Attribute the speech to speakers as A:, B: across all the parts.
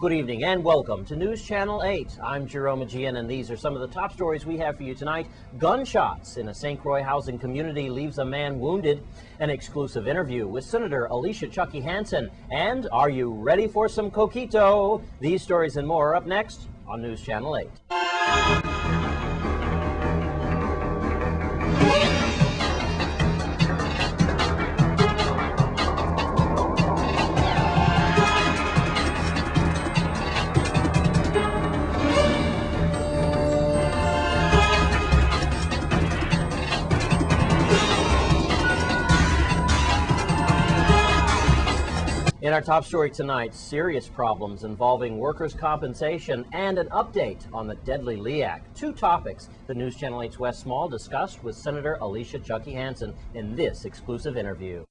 A: Good evening and welcome to News Channel 8. I'm Jerome Aegean, and these are some of the top stories we have for you tonight. Gunshots in a St. Croix housing community leaves a man wounded. An exclusive interview with Senator Alicia Chucky Hansen. And are you ready for some coquito? These stories and more are up next on News Channel 8. In our top story tonight, serious problems involving workers' compensation and an update on the deadly LEAC. Two topics the News Channel 8's Wes Small discussed with Senator Alicia Chucky Hansen in this exclusive interview.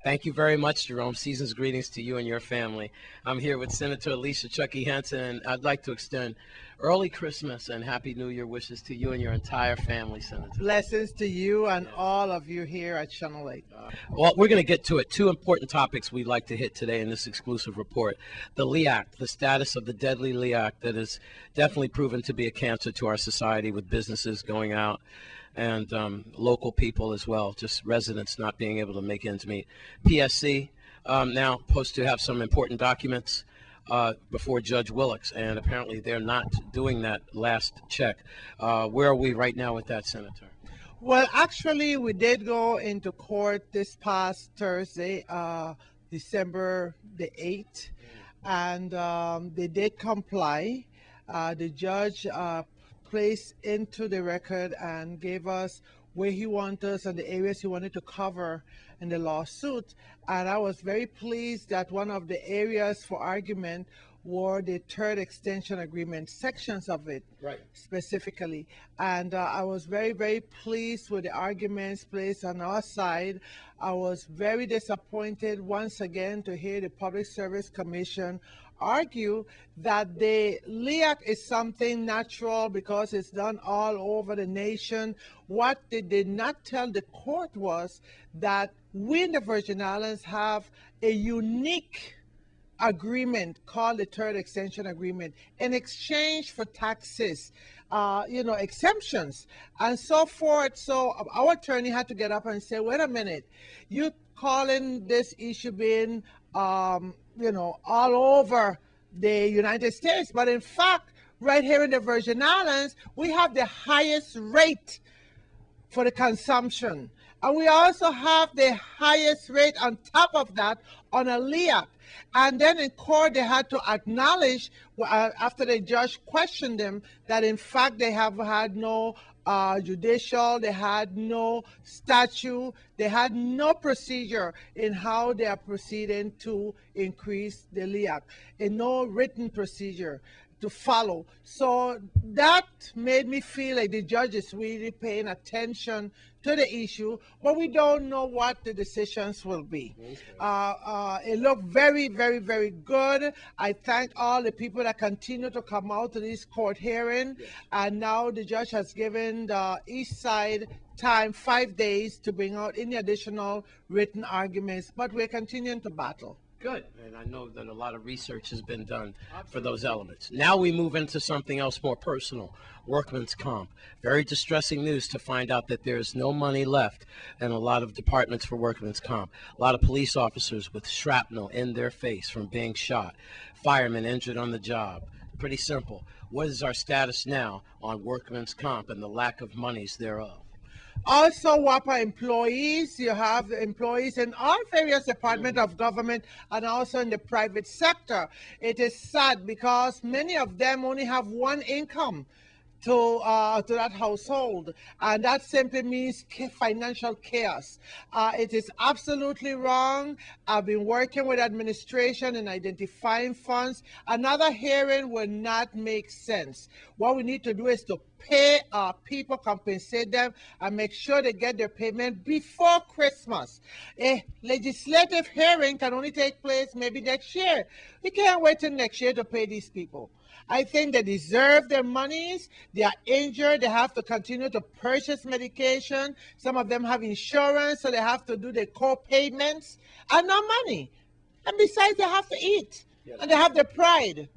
B: Thank you very much, Jerome. Season's greetings to you and your family. I'm here with Senator Alicia Chucky Hansen, and I'd like to extend early Christmas and Happy New Year wishes to you and your entire family, Senator.
C: Blessings to you and all of you here at Channel 8.
B: Well, we're going to get to it. Two important topics we'd like to hit today in this exclusive report. The LEAC, the status of the deadly LEAC that has definitely proven to be a cancer to our society, with businesses going out and local people as well, just residents not being able to make ends meet. PSC now supposed to have some important documents before Judge Willocks, and apparently they're not doing that last check. Where are we right now with that, Senator?
C: Well, actually, we did go into court this past Thursday, December the 8th, and they did comply. The judge placed into the record and gave us where he wanted us and the areas he wanted to cover in the lawsuit. And I was very pleased that one of the areas for argument were the third extension agreement, sections of it,
B: right,
C: specifically. And I was very, very pleased with the arguments placed on our side. I was very disappointed once again to hear the Public Service Commission argue that the LEAC is something natural because it's done all over the nation. What they did not tell the court was that we in the Virgin Islands have a unique agreement called the third extension agreement in exchange for taxes, exemptions and so forth. So our attorney had to get up and say, wait a minute, you calling this issue being all over the United States, but in fact, right here in the Virgin Islands, we have the highest rate for the consumption. And we also have the highest rate on top of that on a LEAC. And then in court, they had to acknowledge, after the judge questioned them, that in fact they have had no judicial, they had no statute, they had no procedure in how they are proceeding to increase the LEAC, and no written procedure to follow. So that made me feel like the judge is really paying attention to the issue, but we don't know what the decisions will be. It looked very, very, very good. I thank all the people that continue to come out to this court hearing, and now the judge has given the East Side time 5 days to bring out any additional written arguments, but we're continuing to battle.
B: Good, and I know that a lot of research has been done for those elements. Now we move into something else more personal, workman's comp. Very distressing news to find out that there's no money left in a lot of departments for workman's comp. A lot of police officers with shrapnel in their face from being shot. Firemen injured on the job. Pretty simple. What is our status now on workman's comp and the lack of monies thereof?
C: Also, WAPA employees, you have employees in all various departments of government and also in the private sector. It is sad because many of them only have one income to that household, and that simply means financial chaos. It is absolutely wrong. I've been working with administration in identifying funds. Another hearing will not make sense. What we need to do is to pay our people, compensate them, and make sure they get their payment before Christmas. A legislative hearing can only take place maybe next year. We can't wait till next year to pay these people. I think they deserve their monies. They are injured. They have to continue to purchase medication. Some of them have insurance, so they have to do their co-payments and no money. And besides, they have to eat. And they have their pride.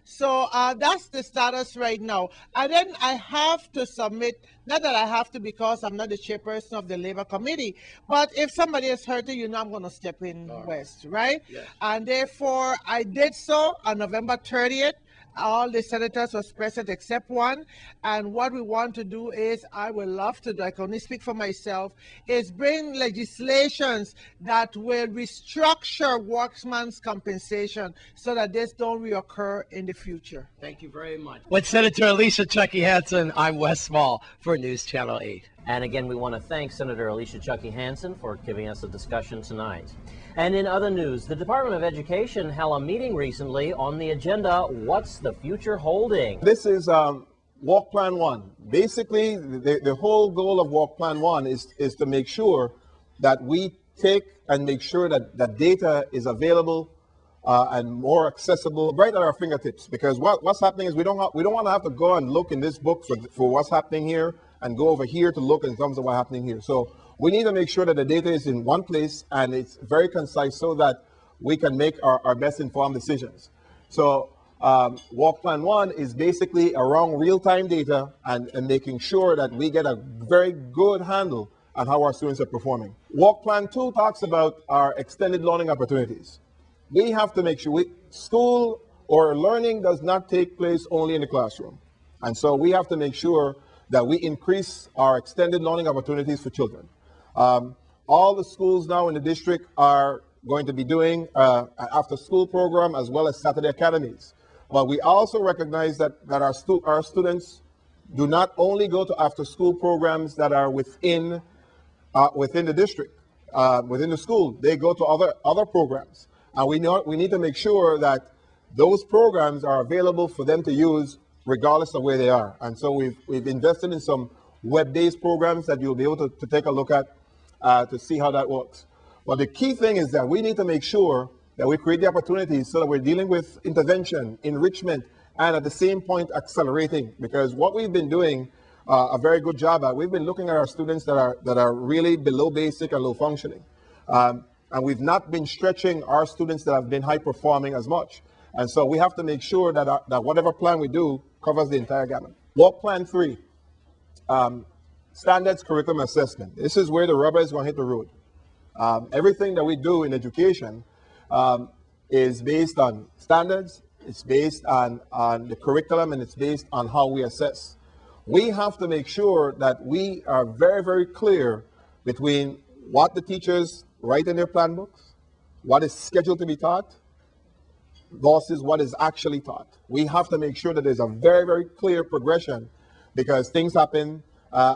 C: So that's the status right now. And then I have to submit, not that I have to because I'm not the chairperson of the Labor Committee, but if somebody is hurting, I'm going to step in west, right?
B: Yes.
C: And therefore, I did so on November 30th. All the senators was present except one. And what we want to do is, I would love to do, I can only speak for myself, is bring legislations that will restructure workman's compensation so that this don't reoccur in the future.
B: Thank you very much. With Senator Alicia Chucky Hansen, I'm Wes Small for News Channel 8.
A: And again, we want to thank Senator Alicia Chucky Hansen for giving us a discussion tonight. And in other news, the Department of Education held a meeting recently on the agenda, What's the Future Holding?
D: This is Walk Plan 1. Basically, the whole goal of Walk Plan 1 is to make sure that we take and make sure that data is available and more accessible right at our fingertips. Because what's happening is we don't want to have to go and look in this book for what's happening here and go over here to look in terms of what's happening here. So we need to make sure that the data is in one place and it's very concise so that we can make our best informed decisions. So Walk Plan 1 is basically around real-time data and making sure that we get a very good handle on how our students are performing. Walk Plan 2 talks about our extended learning opportunities. We have to make sure school or learning does not take place only in the classroom. And so we have to make sure that we increase our extended learning opportunities for children. All the schools now in the district are going to be doing an after-school program as well as Saturday academies. But we also recognize that our students do not only go to after-school programs that are within the district, within the school. They go to other programs. And we need to make sure that those programs are available for them to use regardless of where they are. And so we've invested in some web-based programs that you'll be able to take a look at to see how that works. But the key thing is that we need to make sure that we create the opportunities so that we're dealing with intervention, enrichment, and at the same point accelerating. Because what we've been doing a very good job at, we've been looking at our students that are really below basic and low functioning. And we've not been stretching our students that have been high performing as much. And so we have to make sure that whatever plan we do covers the entire gamut. Walk Plan 3. Standards curriculum assessment. This is where the rubber is going to hit the road. Everything that we do in education is based on standards, it's based on the curriculum, and it's based on how we assess. We have to make sure that we are very, very clear between what the teachers write in their plan books, what is scheduled to be taught, versus what is actually taught. We have to make sure that there's a very, very clear progression because things happen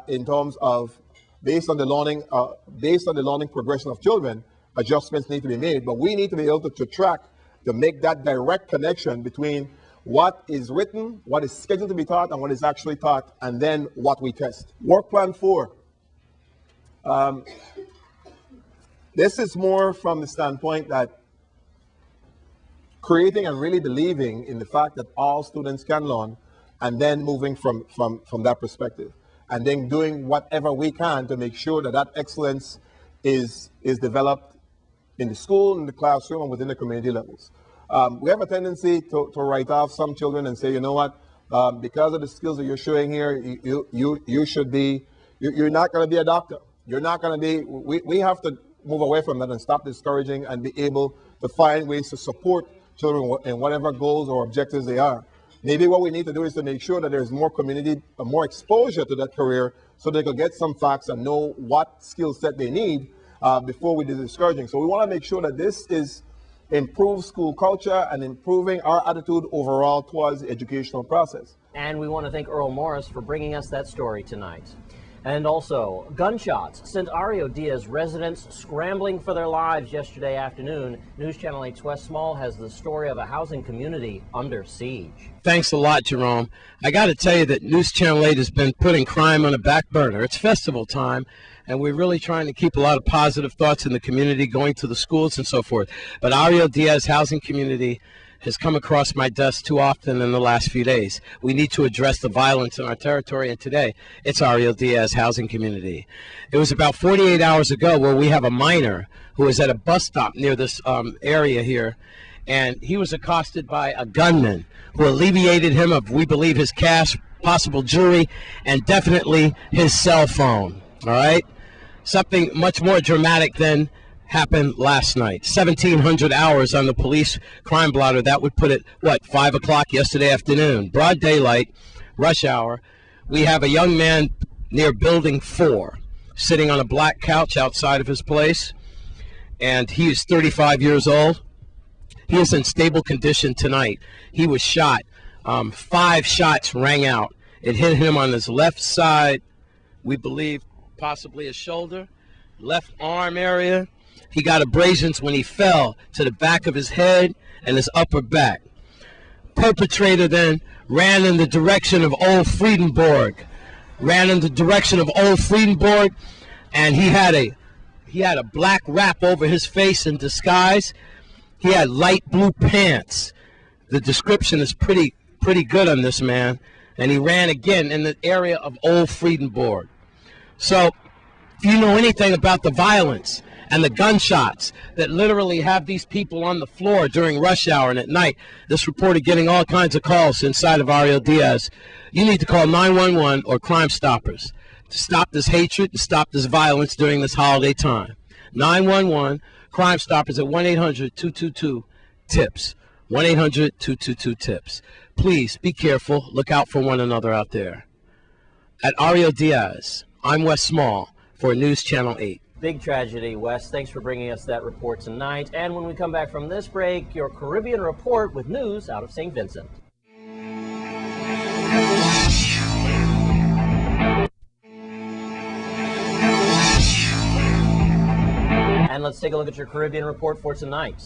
D: in terms of based on the learning progression of children, adjustments need to be made, but we need to be able to track to make that direct connection between what is written, what is scheduled to be taught, and what is actually taught, and then what we test. Work Plan 4. This is more from the standpoint that creating and really believing in the fact that all students can learn, and then moving from that perspective, and then doing whatever we can to make sure that excellence is developed in the school, in the classroom, and within the community levels. We have a tendency to write off some children and say, you know what, because of the skills that you're showing here, you should be, you're not going to be a doctor. You're not going to be, we have to move away from that and stop discouraging and be able to find ways to support children in whatever goals or objectives they are. Maybe what we need to do is to make sure that there's more community, more exposure to that career so they can get some facts and know what skill set they need before we do discouraging. So we want to make sure that this is improve school culture and improving our attitude overall towards the educational process.
A: And we want to thank Earl Morris for bringing us that story tonight. And also, gunshots sent Ario Diaz residents scrambling for their lives yesterday afternoon. News Channel 8's Wes Small has the story of a housing community under siege.
B: Thanks a lot, Jerome. I got to tell you that News Channel 8 has been putting crime on a back burner. It's festival time, and we're really trying to keep a lot of positive thoughts in the community, going to the schools and so forth. But Ario Diaz housing community has come across my desk too often in the last few days. We need to address the violence in our territory, and today it's Ariel Diaz housing community. It was about 48 hours ago where we have a minor who was at a bus stop near this area here, and he was accosted by a gunman who alleviated him of, we believe, his cash, possible jewelry, and definitely his cell phone. All right? Something much more dramatic than happened last night. 1,700 hours on the police crime blotter. That would put it, 5 o'clock yesterday afternoon. Broad daylight, rush hour. We have a young man near Building 4 sitting on a black couch outside of his place, and he is 35 years old. He is in stable condition tonight. He was shot. 5 shots rang out. It hit him on his left side, we believe possibly his shoulder, left arm area. He got abrasions when he fell to the back of his head and his upper back. Perpetrator then ran in the direction of Old Friedenborg. And he had a black wrap over his face in disguise. He had light blue pants. The description is pretty good on this man. And he ran again in the area of Old Friedenborg. So if you know anything about the violence and the gunshots that literally have these people on the floor during rush hour and at night, this reporter getting all kinds of calls inside of Ariel Diaz, you need to call 911 or Crime Stoppers to stop this hatred, to stop this violence during this holiday time. 911, Crime Stoppers at 1-800-222-TIPS. 1-800-222-TIPS. Please be careful. Look out for one another out there. At Ariel Diaz, I'm Wes Small for News Channel 8.
A: Big tragedy, Wes. Thanks for bringing us that report tonight. And when we come back from this break, your Caribbean report with news out of St. Vincent. And let's take a look at your Caribbean report for tonight.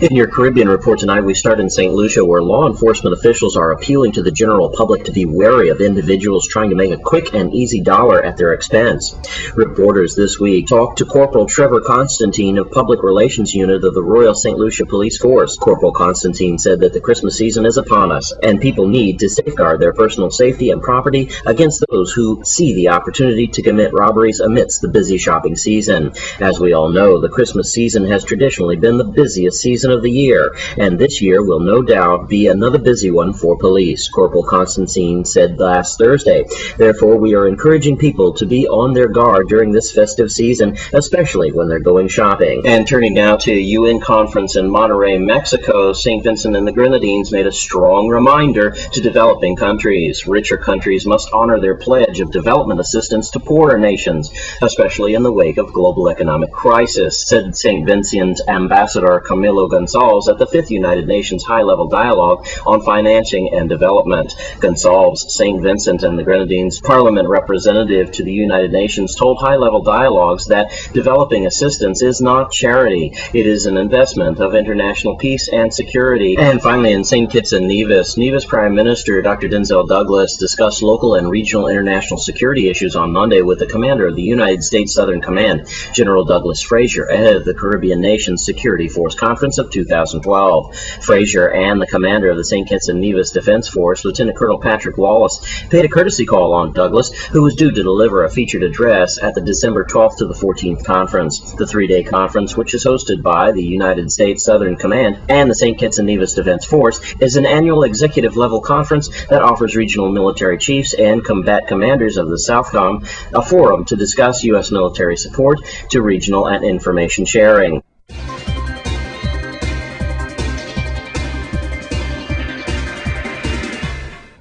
E: In your Caribbean report tonight, we start in St. Lucia, where law enforcement officials are appealing to the general public to be wary of individuals trying to make a quick and easy dollar at their expense. Reporters this week talked to Corporal Trevor Constantine of Public Relations Unit of the Royal St. Lucia Police Force. Corporal Constantine said that the Christmas season is upon us, and people need to safeguard their personal safety and property against those who see the opportunity to commit robberies amidst the busy shopping season. As we all know, the Christmas season has traditionally been the busiest season of the year, and this year will no doubt be another busy one for police, Corporal Constantine said last Thursday. Therefore, we are encouraging people to be on their guard during this festive season, especially when they're going shopping. And turning now to UN conference in Monterrey, Mexico, St. Vincent and the Grenadines made a strong reminder to developing countries. Richer countries must honor their pledge of development assistance to poorer nations, especially in the wake of global economic crisis, said St. Vincent Ambassador Camilo Gonçalves at the 5th United Nations High-Level Dialogue on Financing and Development. Gonçalves, St. Vincent and the Grenadines Parliament representative to the United Nations, told High-Level Dialogues that developing assistance is not charity. It is an investment of international peace and security. And finally, in St. Kitts and Nevis, Nevis Prime Minister Dr. Denzel Douglas discussed local and regional international security issues on Monday with the commander of the United States Southern Command, General Douglas Frazier, ahead of the Caribbean Nations Security Force Conference of 2012. Frazier and the commander of the St. Kitts and Nevis Defense Force, Lieutenant Colonel Patrick Wallace, paid a courtesy call on Douglas, who was due to deliver a featured address at the December 12th to the 14th conference. The 3-day conference, which is hosted by the United States Southern Command and the St. Kitts and Nevis Defense Force, is an annual executive-level conference that offers regional military chiefs and combat commanders of the SOUTHCOM a forum to discuss U.S. military support to regional and information sharing.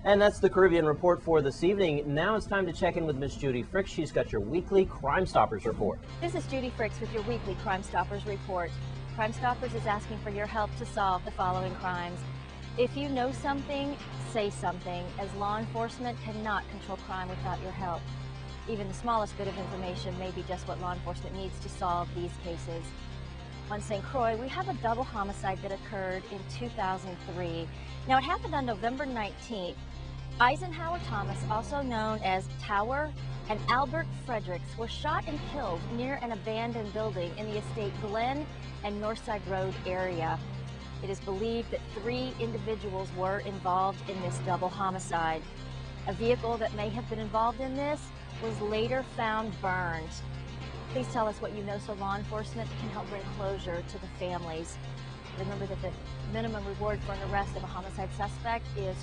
A: And that's the Caribbean report for this evening. Now it's time to check in with Miss Judy Fricks. She's got your weekly Crime Stoppers report.
F: This is Judy Fricks with your weekly Crime Stoppers report. Crime Stoppers is asking for your help to solve the following crimes. If you know something, say something, as law enforcement cannot control crime without your help. Even the smallest bit of information may be just what law enforcement needs to solve these cases. On St. Croix, we have a double homicide that occurred in 2003. Now, it happened on November 19th. Eisenhower Thomas, also known as Tower, and Albert Fredericks were shot and killed near an abandoned building in the estate Glen and Northside Road area. It is believed that 3 individuals were involved in this double homicide. A vehicle that may have been involved in this was later found burned. Please tell us what you know so law enforcement can help bring closure to the families. Remember that the minimum reward for an arrest of a homicide suspect is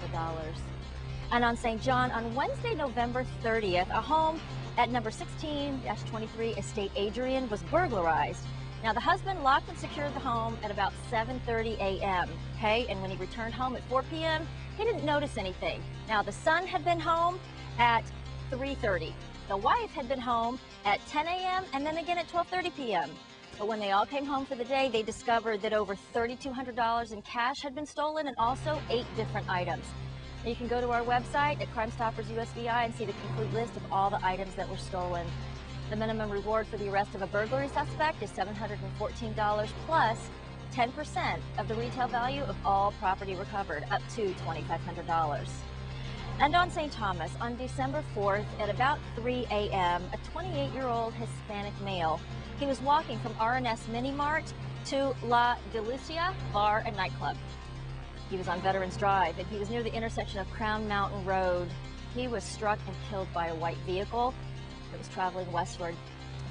F: $1,500. And on St. John, on Wednesday, November 30th, a home at number 16-23 Estate Adrian was burglarized. Now, the husband locked and secured the home at about 7:30 a.m., okay? And when he returned home at 4 p.m., he didn't notice anything. Now, the son had been home at 3:30. The wife had been home at 10 a.m. and then again at 12:30 p.m. But when they all came home for the day, they discovered that over $3,200 in cash had been stolen and also 8 different items. You can go to our website at Crime Stoppers USVI and see the complete list of all the items that were stolen. The minimum reward for the arrest of a burglary suspect is $714 plus 10% of the retail value of all property recovered, up to $2,500. And on St. Thomas, on December 4th at about 3 a.m., a 28-year-old Hispanic male, he was walking from R&S Mini Mart to La Delicia Bar and Nightclub. He was on Veterans Drive, and he was near the intersection of Crown Mountain Road. He was struck and killed by a white vehicle that was traveling westward.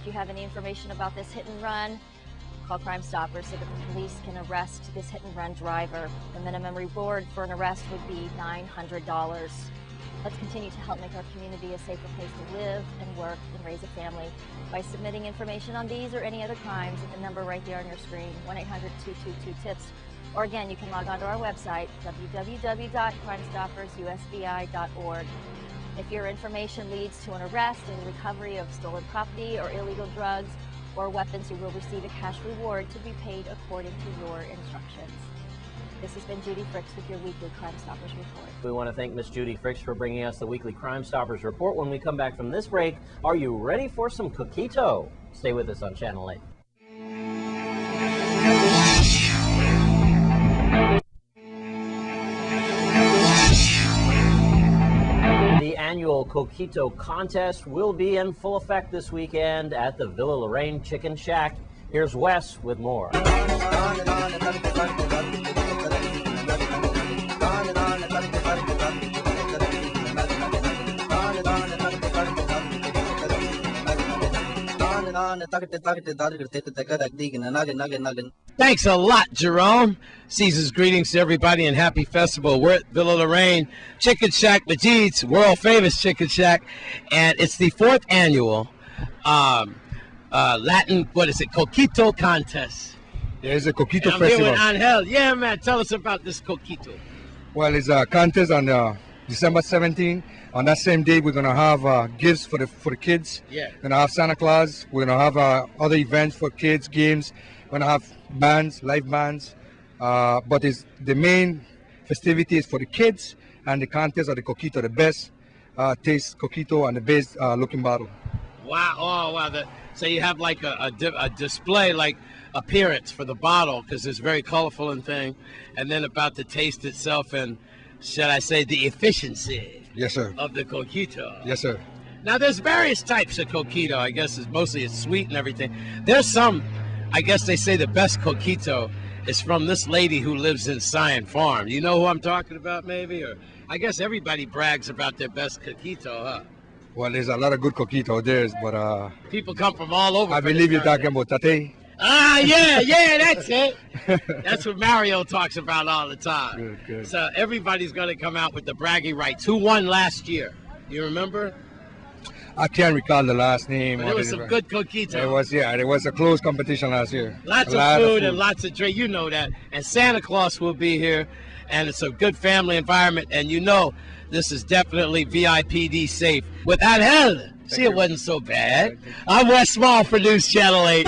F: If you have any information about this hit and run, call Crime Stoppers so that the police can arrest this hit and run driver. The minimum reward for an arrest would be $900. Let's continue to help make our community a safer place to live and work and raise a family by submitting information on these or any other crimes at the number right there on your screen, 1-800-222-TIPS. Or again, you can log on to our website, www.crimestoppersusvi.org. If your information leads to an arrest and the recovery of stolen property or illegal drugs or weapons, you will receive a cash reward to be paid according to your instructions. This has been Judy Fricks with your weekly Crime Stoppers Report.
A: We want to thank Miss Judy Fricks for bringing us the weekly Crime Stoppers Report. When we come back from this break, are you ready for some coquito? Stay with us on Channel 8. The annual Coquito contest will be in full effect this weekend at the Villa Lorraine Chicken Shack. Here's Wes with more.
B: Thanks a lot, Jerome. Season's greetings to everybody and happy festival. We're at Villa Lorraine Chicken Shack, Majid's world famous Chicken Shack, and it's the 4th annual Latin, Coquito contest.
G: There's a Coquito
B: I'm
G: festival.
B: here with Angel. Yeah, man, tell us about this Coquito.
G: Well, it's a contest on December 17th. On that same day, we're gonna have gifts for the kids.
B: Yeah.
G: We're gonna have Santa Claus. We're gonna have other events for kids, games. We're gonna have bands, live bands. But the main festivity is for the kids, and the contest of the Coquito, the best taste Coquito and the best looking bottle.
B: Wow! Oh, wow! So you have like a display, like appearance for the bottle, because it's very colorful and thing, and then about the taste itself and, should I say, the efficiency.
G: Yes, sir.
B: Of the Coquito.
G: Yes, sir.
B: Now, there's various types of Coquito. I guess it's sweet and everything. There's some, I guess they say the best Coquito is from this lady who lives in Scion Farm. You know who I'm talking about, maybe? Or I guess everybody brags about their best Coquito, huh?
G: Well, there's a lot of good Coquito there, but
B: people come from all over.
G: I believe you're talking about Tate.
B: Ah, yeah, that's it. That's what Mario talks about all the time.
G: Good.
B: So everybody's going to come out with the bragging rights. Who won last year? You remember?
G: I can't recall the last name.
B: But it was some good Coquito.
G: It was a close competition last year.
B: Lots of food and lots of drink. You know that. And Santa Claus will be here. And it's a good family environment. And you know this is definitely VIPD safe. With Angel. See, it wasn't so bad. I'm Wes Small for News Channel 8.